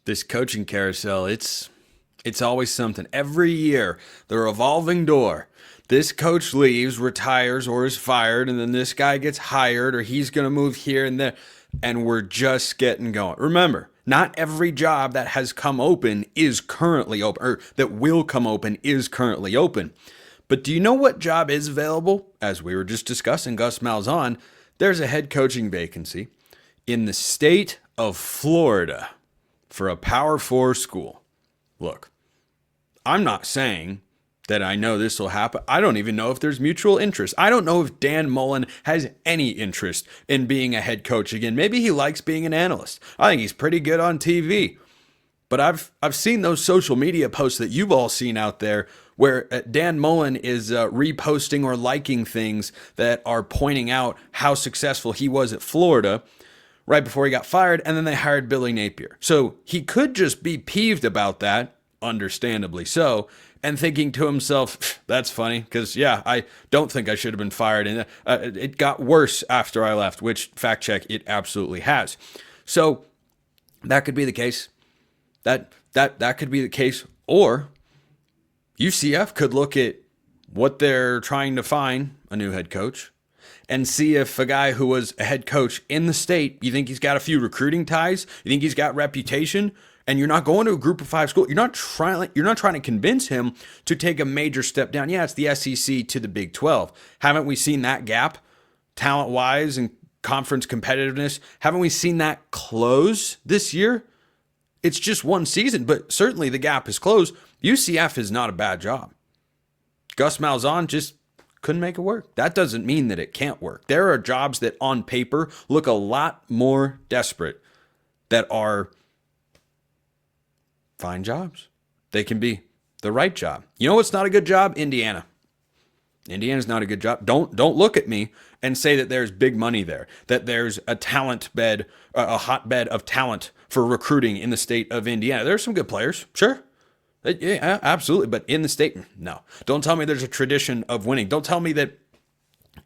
This coaching carousel, it's always something. Every year, the revolving door. This coach leaves, retires, or is fired, and then this guy gets hired, or he's going to move here and there, and we're just getting going. Remember, not every job that has come open is currently open, or that will come open is currently open. But do you know what job is available? As we were just discussing, Gus Malzahn, there's a head coaching vacancy in the state of Florida for a Power 4 school. Look, I'm not saying that I know this will happen. I don't even know if there's mutual interest. I don't know if Dan Mullen has any interest in being a head coach again. Maybe he likes being an analyst. I think he's pretty good on TV. But I've seen those social media posts that you've all seen out there where Dan Mullen is reposting or liking things that are pointing out how successful he was at Florida right before he got fired, and then they hired Billy Napier. So he could just be peeved about that, understandably so, and thinking to himself, that's funny, because, yeah, I don't think I should have been fired. And it got worse after I left, which, fact check, it absolutely has. So that could be the case. That could be the case. Or UCF could look at what they're trying to find, a new head coach, and see if a guy who was a head coach in the state, you think he's got a few recruiting ties, you think he's got reputation, and you're not going to a group of 5 school. You're not trying to convince him to take a major step down. Yeah, it's the SEC to the Big 12. Haven't we seen that gap talent-wise and conference competitiveness? Haven't we seen that close this year? It's just one season, but certainly the gap is closed. UCF is not a bad job. Gus Malzahn just couldn't make it work. That doesn't mean that it can't work. There are jobs that on paper look a lot more desperate that are fine jobs. They can be the right job. You know what's not a good job? Indiana. Indiana's not a good job. Don't look at me and say that there's big money there, that there's a talent bed, a hotbed of talent for recruiting in the state of Indiana. There's some good players, sure. Yeah, absolutely. But in the state, no. Don't tell me there's a tradition of winning. Don't tell me that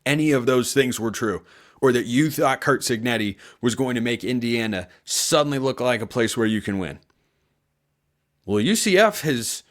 any of those things were true, or that you thought Kurt Signetti was going to make Indiana suddenly look like a place where you can win. Well, UCF has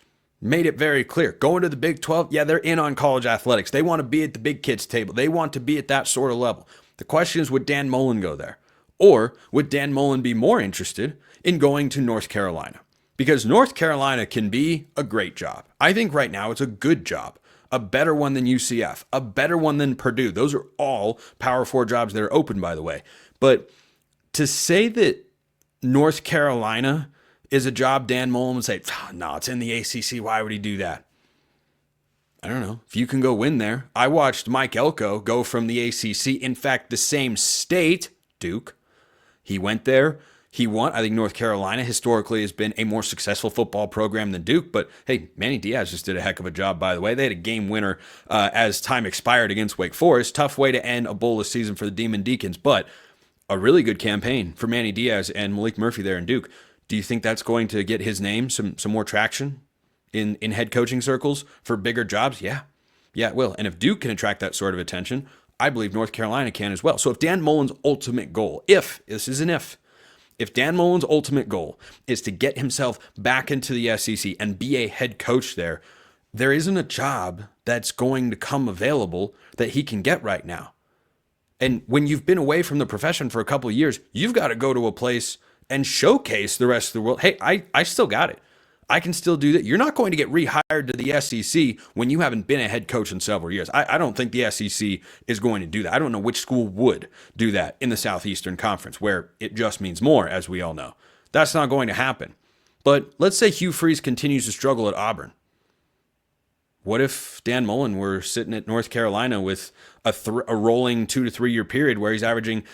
made it very clear. Going to the Big 12, yeah, they're in on college athletics. They want to be at the big kids table. They want to be at that sort of level. The question is, would Dan Mullen go there? Or would Dan Mullen be more interested in going to North Carolina? Because North Carolina can be a great job. I think right now it's a good job. A better one than UCF. A better one than Purdue. Those are all Power 4 jobs that are open, by the way. But to say that North Carolina is a job Dan Mullen would say, no, it's in the ACC. Why would he do that? I don't know. If you can go win there. I watched Mike Elko go from the ACC, in fact, the same state, Duke. He went there. He won. I think North Carolina historically has been a more successful football program than Duke. But hey, Manny Diaz just did a heck of a job, by the way. They had a game winner as time expired against Wake Forest. Tough way to end a bowl season for the Demon Deacons, but a really good campaign for Manny Diaz and Malik Murphy there in Duke. Do you think that's going to get his name some more traction in head coaching circles for bigger jobs? Yeah, it will. And if Duke can attract that sort of attention, I believe North Carolina can as well. So if Dan Mullen's ultimate goal, if Dan Mullen's ultimate goal is to get himself back into the SEC and be a head coach there isn't a job that's going to come available that he can get right now. And when you've been away from the profession for a couple of years, you've got to go to a place and showcase the rest of the world. Hey, I still got it. I can still do that. You're not going to get rehired to the SEC when you haven't been a head coach in several years. I don't think the SEC is going to do that. I don't know which school would do that in the Southeastern Conference, where it just means more, as we all know. That's not going to happen. But let's say Hugh Freeze continues to struggle at Auburn. What if Dan Mullen were sitting at North Carolina with a rolling 2 to 3 year period where he's averaging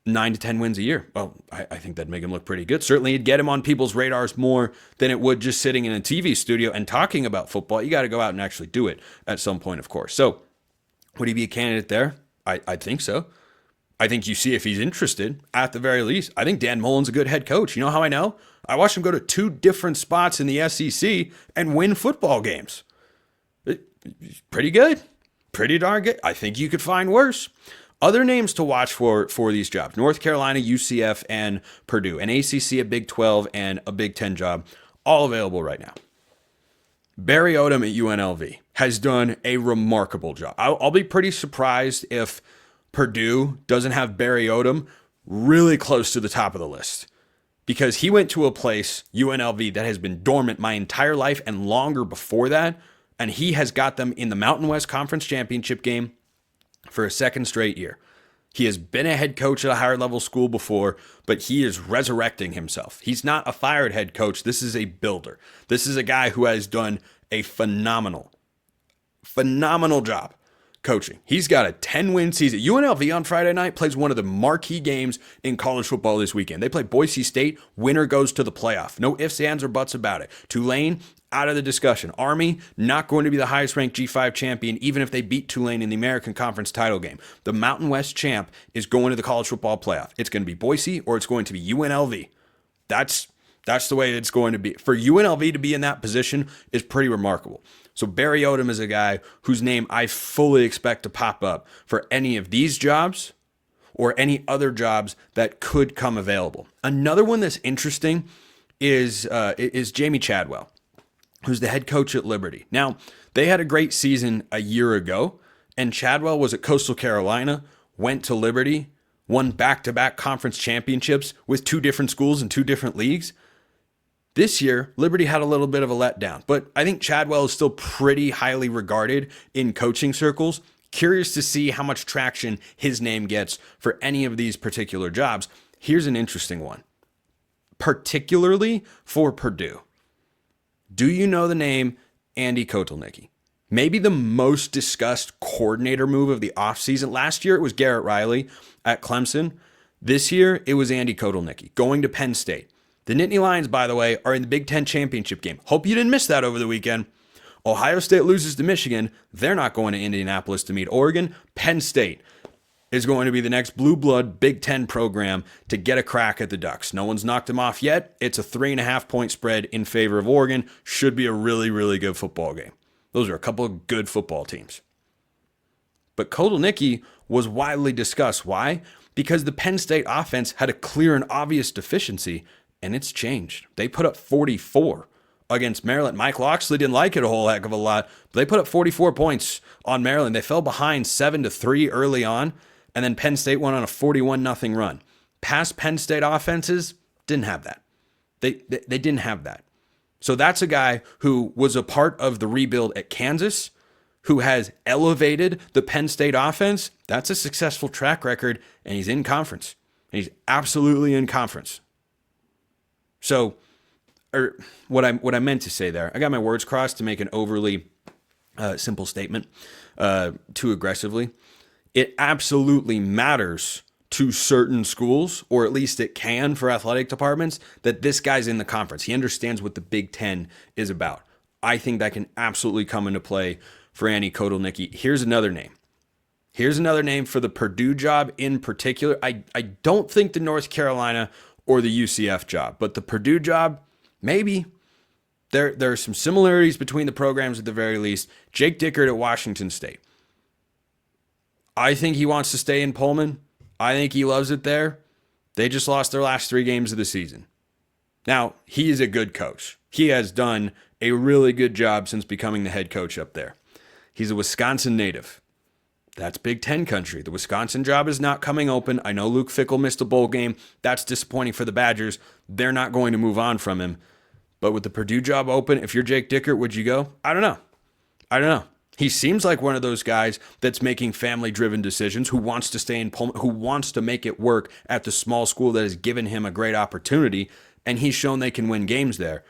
9 to 10 wins a year? Well, I think that'd make him look pretty good. Certainly it'd get him on people's radars more than it would just sitting in a TV studio and talking about football. You got to go out and actually do it at some point, of course. So would he be a candidate there? I think so. I think you see if he's interested, at the very least. I think Dan Mullen's a good head coach. You know how I know? I watched him go to 2 different spots in the SEC and win football games. Pretty good. Pretty darn good. I think you could find worse. Other names to watch for these jobs: North Carolina, UCF, and Purdue. An ACC, a Big 12, and a Big 10 job, all available right now. Barry Odom at UNLV has done a remarkable job. I'll be pretty surprised if Purdue doesn't have Barry Odom really close to the top of the list, because he went to a place, UNLV, that has been dormant my entire life and longer before that, and he has got them in the Mountain West Conference Championship game for a second straight year. He has been a head coach at a higher level school before, but he is resurrecting himself. He's not a fired head coach. This is a builder. This is a guy who has done a phenomenal job coaching. He's got a 10-win season. UNLV on Friday night plays one of the marquee games in college football this weekend. They play Boise State. Winner goes to the playoff. No ifs, ands, or buts about it. Tulane, out of the discussion. Army, not going to be the highest-ranked G5 champion, even if they beat Tulane in the American Conference title game. The Mountain West champ is going to the college football playoff. It's going to be Boise or it's going to be UNLV. That's the way it's going to be. For UNLV to be in that position is pretty remarkable. So Barry Odom is a guy whose name I fully expect to pop up for any of these jobs or any other jobs that could come available. Another one that's interesting is Jamie Chadwell, who's the head coach at Liberty. Now, they had a great season a year ago, and Chadwell was at Coastal Carolina, went to Liberty, won back-to-back conference championships with two different schools and two different leagues. This year, Liberty had a little bit of a letdown, but I think Chadwell is still pretty highly regarded in coaching circles. Curious to see how much traction his name gets for any of these particular jobs. Here's an interesting one, particularly for Purdue. Do you know the name Andy Kotelnicki? Maybe the most discussed coordinator move of the offseason. Last year, it was Garrett Riley at Clemson. This year, it was Andy Kotelnicki going to Penn State. The Nittany Lions, by the way, are in the Big Ten championship game. Hope you didn't miss that over the weekend. Ohio State loses to Michigan. They're not going to Indianapolis to meet Oregon. Penn State is going to be the next blue blood Big Ten program to get a crack at the Ducks. No one's knocked them off yet. It's a 3.5-point spread in favor of Oregon. Should be a really, really good football game. Those are a couple of good football teams. But Kotelnicki was widely discussed. Why? Because the Penn State offense had a clear and obvious deficiency, and it's changed. They put up 44 against Maryland. Mike Loxley didn't like it a whole heck of a lot, but they put up 44 points on Maryland. They fell behind 7-3 early on, and then Penn State went on a 41-0 run. Past Penn State offenses didn't have that. They didn't have that. So that's a guy who was a part of the rebuild at Kansas, who has elevated the Penn State offense. That's a successful track record, and he's in conference. And he's absolutely in conference. So, what I meant to say there, I got my words crossed to make an overly simple statement too aggressively. It absolutely matters to certain schools, or at least it can for athletic departments, that this guy's in the conference. He understands what the Big Ten is about. I think that can absolutely come into play for Andy Kotelnicki. Here's another name. Here's another name for the Purdue job in particular. I don't think the North Carolina or the UCF job, but the Purdue job, maybe. There are some similarities between the programs at the very least. Jake Dickert at Washington State. I think he wants to stay in Pullman. I think he loves it there. They just lost their last 3 games of the season. Now, he is a good coach. He has done a really good job since becoming the head coach up there. He's a Wisconsin native. That's Big Ten country. The Wisconsin job is not coming open. I know Luke Fickell missed a bowl game. That's disappointing for the Badgers. They're not going to move on from him. But with the Purdue job open, if you're Jake Dickert, would you go? I don't know. He seems like one of those guys that's making family-driven decisions, who wants to stay in Pullman, who wants to make it work at the small school that has given him a great opportunity, and he's shown they can win games there.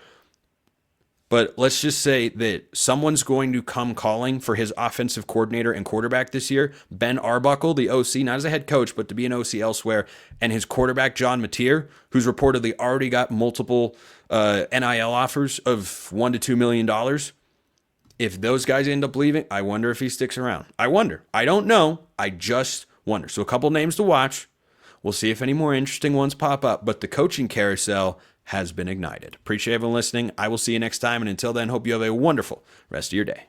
But let's just say that someone's going to come calling for his offensive coordinator and quarterback this year. Ben Arbuckle, the OC, not as a head coach, but to be an OC elsewhere, and his quarterback, John Mateer, who's reportedly already got multiple NIL offers of $1 to $2 million. If those guys end up leaving, I wonder if he sticks around. I wonder. I don't know. I just wonder. So a couple names to watch. We'll see if any more interesting ones pop up. But the coaching carousel has been ignited. Appreciate everyone listening. I will see you next time. And until then, hope you have a wonderful rest of your day.